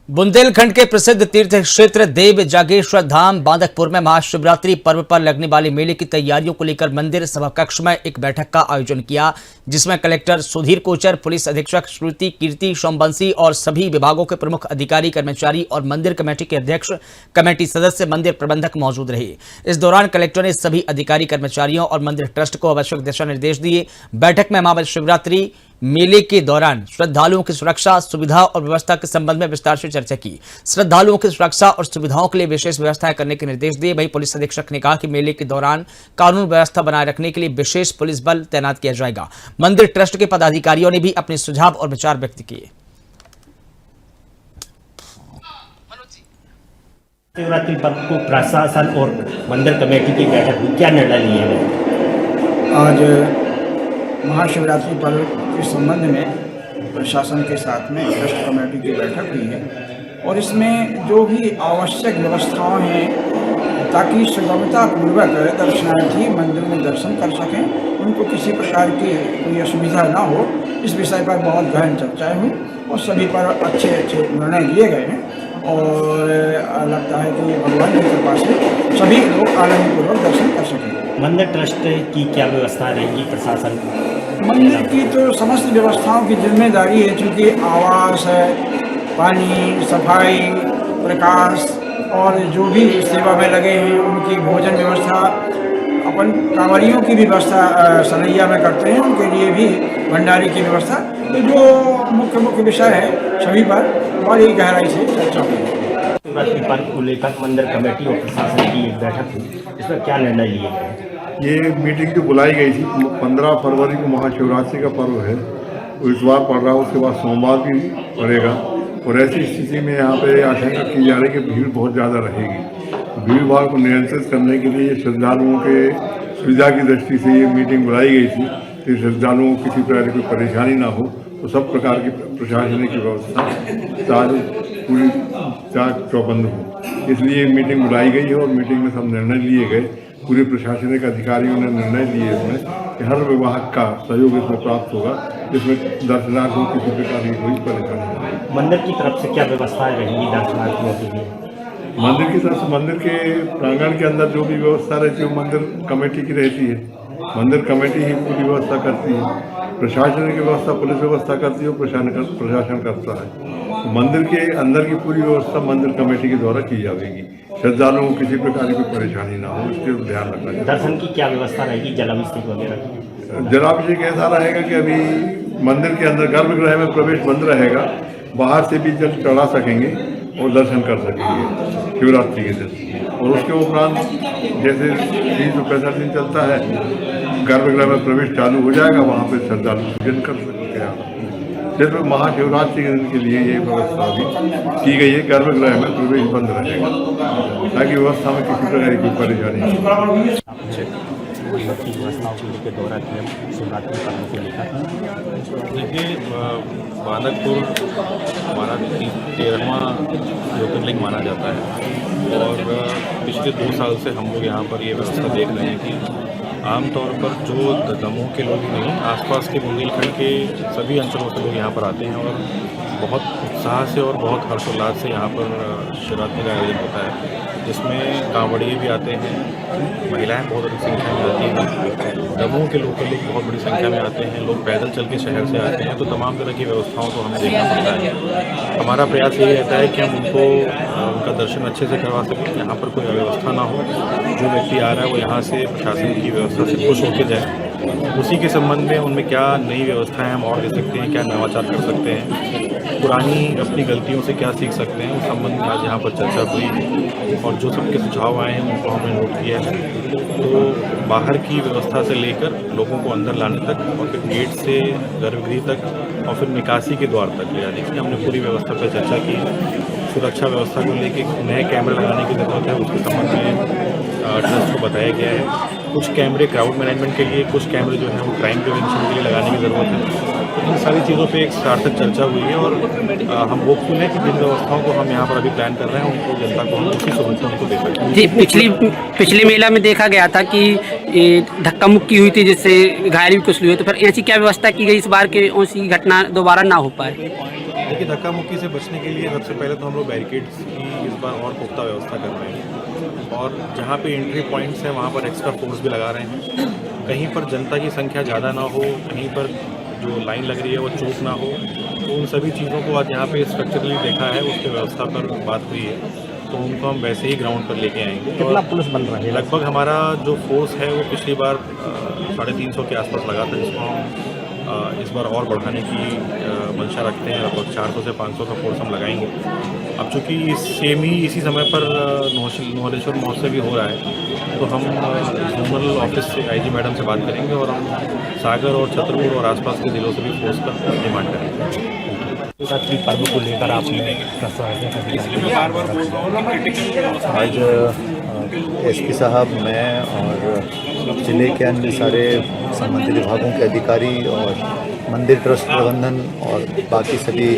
बुंदेलखंड के प्रसिद्ध तीर्थ क्षेत्र देव जागेश्वर धाम बांदकपुर में महाशिवरात्रि पर्व पर लगने वाले मेले की तैयारियों को लेकर मंदिर सभाकक्ष में एक बैठक का आयोजन किया, जिसमें कलेक्टर सुधीर कोचर, पुलिस अधीक्षक श्रुति कीर्ति सोमवंशी और सभी विभागों के प्रमुख अधिकारी कर्मचारी और मंदिर कमेटी के अध्यक्ष, कमेटी सदस्य, मंदिर प्रबंधक मौजूद रहे। इस दौरान कलेक्टर ने सभी अधिकारी कर्मचारियों और मंदिर ट्रस्ट को आवश्यक दिशा निर्देश दिए। बैठक में महाशिवरात्रि मेले के दौरान श्रद्धालुओं की सुरक्षा, सुविधा और व्यवस्था के संबंध में विस्तार से चर्चा की। श्रद्धालुओं की सुरक्षा और सुविधाओं के लिए विशेष व्यवस्थाएं करने के निर्देश दिए। वहीं पुलिस अधीक्षक ने कहा कि मेले के दौरान कानून व्यवस्था बनाए रखने के लिए विशेष पुलिस बल तैनात किया जाएगा। मंदिर ट्रस्ट के पदाधिकारियों ने भी अपने सुझाव और विचार व्यक्त किए। शिवरात्रि पर्व को प्रशासन और मंदिर कमेटी की बैठक में क्या निर्णय लिए गए? आज महाशिवरात्रि पर्व के संबंध में प्रशासन के साथ में ट्रस्ट कमेटी की बैठक हुई है और इसमें जो भी आवश्यक व्यवस्थाएं हैं ताकि सुगमतापूर्वक दर्शनार्थी मंदिर में दर्शन कर सकें, उनको किसी प्रकार की कोई असुविधा ना हो, इस विषय पर बहुत गहन चर्चाएं हुई और सभी पर अच्छे निर्णय लिए गए हैं और लगता है कि भगवान की कृपा से सभी लोग आनंदपूर्वक दर्शन कर सकें। मंदिर ट्रस्ट की क्या व्यवस्था रहेगी? प्रशासन मंदिर की तो समस्त व्यवस्थाओं की जिम्मेदारी है, चूँकि आवास है, पानी, सफाई, प्रकाश और जो भी सेवा में लगे हैं उनकी भोजन व्यवस्था, अपन कांवरियों की व्यवस्था सरैया में करते हैं, उनके लिए भी भंडारे की व्यवस्था। तो जो मुख्य विषय है सभी पर बड़ी गहराई से चर्चा हुई। शिवरात्रि पर्व को लेकर मंदिर कमेटी और प्रशासन की एक बैठक हुई, इसमें क्या निर्णय लिए गए? ये मीटिंग जो बुलाई गई थी 15 फरवरी को महाशिवरात्रि का पर्व है, वो इस बार पड़ रहा है, उसके बाद सोमवार भी पड़ेगा और ऐसी स्थिति में यहाँ पे आशंका की जा रही है कि भीड़ बहुत ज़्यादा रहेगी। भीड़ भाड़ को नियंत्रित करने के लिए श्रद्धालुओं के सुविधा की दृष्टि से ये मीटिंग बुलाई गई थी कि श्रद्धालुओं को किसी प्रकार की कोई परेशानी ना हो, तो सब प्रकार की प्रशासनिक व्यवस्था पूरी चाक चौबंद हो, इसलिए मीटिंग बुलाई गई है और मीटिंग में सब निर्णय लिए गए। पूरे प्रशासनिक अधिकारियों ने निर्णय लिए इसमें कि हर विभाग का सहयोग इसमें प्राप्त होगा, जिसमें दर्शनार्थियों को किसी प्रकार की कोई परेशानी नहीं। मंदिर की तरफ से क्या व्यवस्थाएं रहेंगी दर्शनार्थियों के लिए? मंदिर की तरफ से मंदिर के प्रांगण के अंदर जो भी व्यवस्था रहती है वो मंदिर कमेटी की रहती है। मंदिर कमेटी ही पूरी व्यवस्था करती है। प्रशासनिक व्यवस्था पुलिस व्यवस्था करती है और प्रशासन करता है। तो मंदिर के अंदर की पूरी व्यवस्था मंदिर कमेटी के द्वारा की जाएगी। श्रद्धालुओं को किसी प्रकार की परेशानी ना हो, इसके ध्यान रखना चाहिए। दर्शन की क्या व्यवस्था रहेगी? जलाभिषेक वगैरह? जलाभिषेक ऐसा रहेगा कि अभी मंदिर के अंदर गर्भगृह में प्रवेश बंद रहेगा, बाहर से भी जल चढ़ा सकेंगे और दर्शन कर सकेंगे शिवरात्रि के दिन। और उसके उपरांत जैसे 365 दिन चलता है, गर्भगृह में प्रवेश चालू हो जाएगा, वहाँ पे श्रद्धालु पूजन कर सकते हैं। सिर्फ महाशिवरात्रि के दिन के लिए ये व्यवस्था भी की गई है, गर्भगृह में प्रवेश बंद रहेगा ताकि व्यवस्था में किसी प्रकार की परेशानी नहीं। देखिए, बांदकपुर हमारा 13वां ज्योतिर्लिंग माना जाता है और पिछले 2 साल से हम लोग यहाँ पर ये व्यवस्था देख रहे हैं कि आमतौर पर जो दमोह के लोग नहीं, आसपास के बुंदेलखंड के सभी अंचलों से लोग यहाँ पर आते हैं और बहुत उत्साह से और बहुत हर्षोल्लास से यहाँ पर शिवरात्रि का आयोजन होता है, जिसमें कांवड़िए भी आते हैं, महिलाएं बहुत अधिक संख्या में आती हैं, दमोह के लोकल लोग बहुत बड़ी संख्या में आते हैं, लोग पैदल चल के शहर से आते हैं। तो तमाम तरह की व्यवस्थाओं को हमें देखना पड़ता है। हमारा प्रयास यही रहता है कि हम उनको उनका दर्शन अच्छे से करवा सकें, यहाँ पर कोई अव्यवस्था ना हो। जो व्यक्ति आ रहा है वो यहाँ से प्रशासन की व्यवस्था से खुश होकर जाए। उसी के संबंध में उनमें क्या नई व्यवस्थाएं हम और दे सकते हैं, क्या नवाचार कर सकते हैं, पुरानी अपनी गलतियों से क्या सीख सकते हैं, उस संबंध में आज यहाँ पर चर्चा हुई और जो सबके सुझाव आए हैं उनको हमने नोट किया है। तो बाहर की व्यवस्था से लेकर लोगों को अंदर लाने तक और फिर गेट से गर्भगृह तक और फिर निकासी के द्वार तक ले जाने की हमने पूरी व्यवस्था पर चर्चा की। सुरक्षा व्यवस्था को लेकर नए कैमरे लगाने की ज़रूरत है, उसके संबंध में ट्रस्ट को बताया गया है। कुछ कैमरे क्राउड मैनेजमेंट के लिए, कुछ कैमरे जो हैं वो क्राइम प्रिवेंशन के लिए लगाने की ज़रूरत है। तो इन सारी चीज़ों पे एक सार्थक चर्चा हुई है और हम होपफुल हैं कि जिन व्यवस्थाओं को हम यहाँ पर अभी प्लान कर रहे हैं उनको जनता को हम उसी सहूलतों को दे सकते हैं। जी, पिछले मेला में देखा गया था कि धक्का मुक्की हुई थी, जिससे घायल भी कुछ हुए, तो फिर ऐसी क्या व्यवस्था की गई इस बार के ऐसी घटना दोबारा ना हो पाए? देखिए, धक्का मुक्की से बचने के लिए सबसे पहले तो हम लोग बैरिकेड्स की इस बार और पुख्ता व्यवस्था कर रहे हैं और जहाँ पे एंट्री पॉइंट्स हैं वहाँ पर एक्स्ट्रा फोर्स भी लगा रहे हैं। कहीं पर जनता की संख्या ज़्यादा ना हो, कहीं पर जो लाइन लग रही है वो चौक ना हो, तो उन सभी चीज़ों को आज यहाँ पे स्ट्रक्चरली देखा है, उसकी व्यवस्था पर बात हुई है, तो उनको हम वैसे ही ग्राउंड पर लेके आएंगे। कितना पुलिस बल रहा है? लगभग हमारा जो फोर्स है वो पिछली बार 350 के आसपास लगा था, जिसको हम इस बार और बढ़ाने की मंशा रखते हैं। लगभग 400 से 500 का फोर्स हम लगाएंगे। अब चूँकि इसी समय पर नवलेश्वर महोत्सव भी हो रहा है, तो हम जोनल ऑफिस से आईजी मैडम से बात करेंगे और हम सागर और छतरपुर और आसपास के ज़िलों से भी फोर्स का डिमांड करेंगे। शिवरात्रि पर्व को लेकर आपने आज एसपी साहब, मैं और जिले के अन्य सारे संबंधित विभागों के अधिकारी और मंदिर ट्रस्ट प्रबंधन और बाकी सभी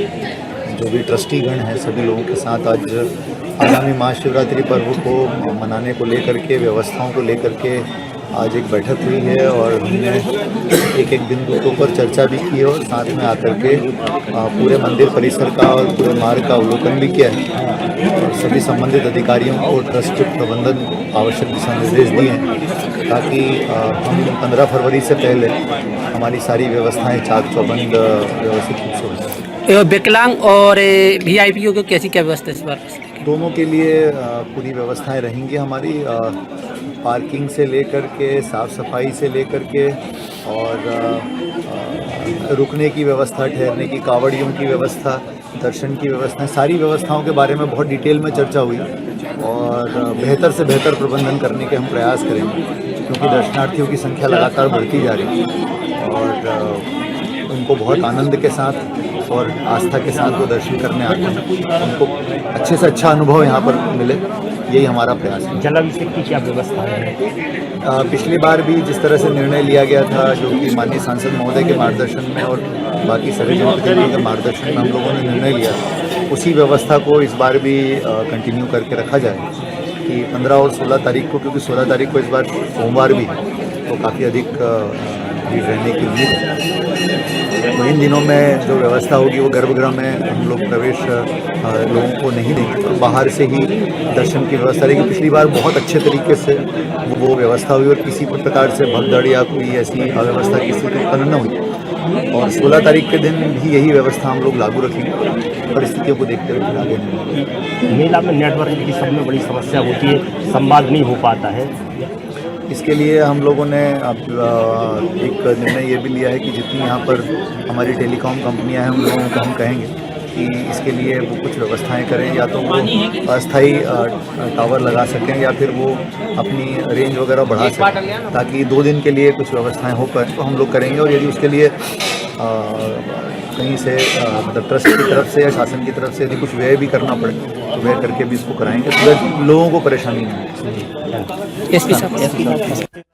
जो भी ट्रस्टीगण हैं, सभी लोगों के साथ आज आगामी महाशिवरात्रि पर्व को मनाने को लेकर के, व्यवस्थाओं को लेकर के आज एक बैठक हुई है और हमने एक बिंदु के ऊपर चर्चा भी की और साथ में आकर के पूरे मंदिर परिसर का और पूरे मार्ग का अवलोकन भी किया है और सभी संबंधित अधिकारियों को ट्रस्ट प्रबंधन आवश्यक दिशा निर्देश दिए हैं ताकि हम 15 फरवरी से पहले हमारी सारी व्यवस्थाएं चाक चौबंद व्यवस्थित रूप से हो सकें। विकलांग और वीआईपीओ को कैसी क्या व्यवस्था इस बार? दोनों के लिए पूरी व्यवस्थाएं रहेंगी हमारी, पार्किंग से लेकर के, साफ़ सफाई से लेकर के और रुकने की व्यवस्था, ठहरने की, कावड़ियों की व्यवस्था, दर्शन की व्यवस्था, सारी व्यवस्थाओं के बारे में बहुत डिटेल में चर्चा हुई और बेहतर से बेहतर प्रबंधन करने के हम प्रयास करेंगे क्योंकि दर्शनार्थियों की संख्या लगातार बढ़ती जा रही है और उनको बहुत आनंद के साथ और आस्था के साथ वो दर्शन करने आते हैं, उनको अच्छे से अच्छा अनुभव यहाँ पर मिले, यही हमारा प्रयास है। जलाभिषेक की क्या व्यवस्था है? पिछली बार भी जिस तरह से निर्णय लिया गया था, जो कि माननीय सांसद महोदय के मार्गदर्शन में और बाकी सभी जनप्रतिनिधियों के मार्गदर्शन में हम लोगों ने निर्णय लिया, उसी व्यवस्था को इस बार भी कंटिन्यू करके रखा जाए कि 15 और 16 तारीख को, क्योंकि 16 तारीख को इस बार सोमवार भी है, तो काफ़ी अधिक भीड़ रहने की उम्मीद है। तो इन दिनों में जो व्यवस्था होगी वो गर्भगृह में हम लोग प्रवेश लोगों को नहीं देंगे, तो बाहर से ही दर्शन की व्यवस्था रहेगी। पिछली बार बहुत अच्छे तरीके से वो व्यवस्था हुई और किसी प्रकार से भगदड़ या कोई ऐसी अव्यवस्था की स्थिति उत्पन्न न हुई और 16 तारीख के दिन भी यही व्यवस्था हम लोग लागू रखेंगे, परिस्थितियों को देखते हुए आगे नहीं। मेला में नेटवर्क की सब में बड़ी समस्या होती है, संवाद नहीं हो पाता है। इसके लिए हम लोगों ने अब एक निर्णय ये भी लिया है कि जितनी यहाँ पर हमारी टेलीकॉम कंपनियां हैं उन लोगों को हम कहेंगे कि इसके लिए वो कुछ व्यवस्थाएं करें, या तो वो अस्थायी टावर लगा सकें या फिर वो अपनी रेंज वगैरह बढ़ा सकें ताकि 2 दिन के लिए कुछ व्यवस्थाएं हो पाए, तो हम लोग करेंगे। और यदि उसके लिए कहीं से मतलब ट्रस्ट की तरफ से या शासन की तरफ से यदि कुछ व्यय भी करना पड़े तो व्यय करके भी इसको कराएंगे, तो लोगों को परेशानी नहीं हो। एसपी साहब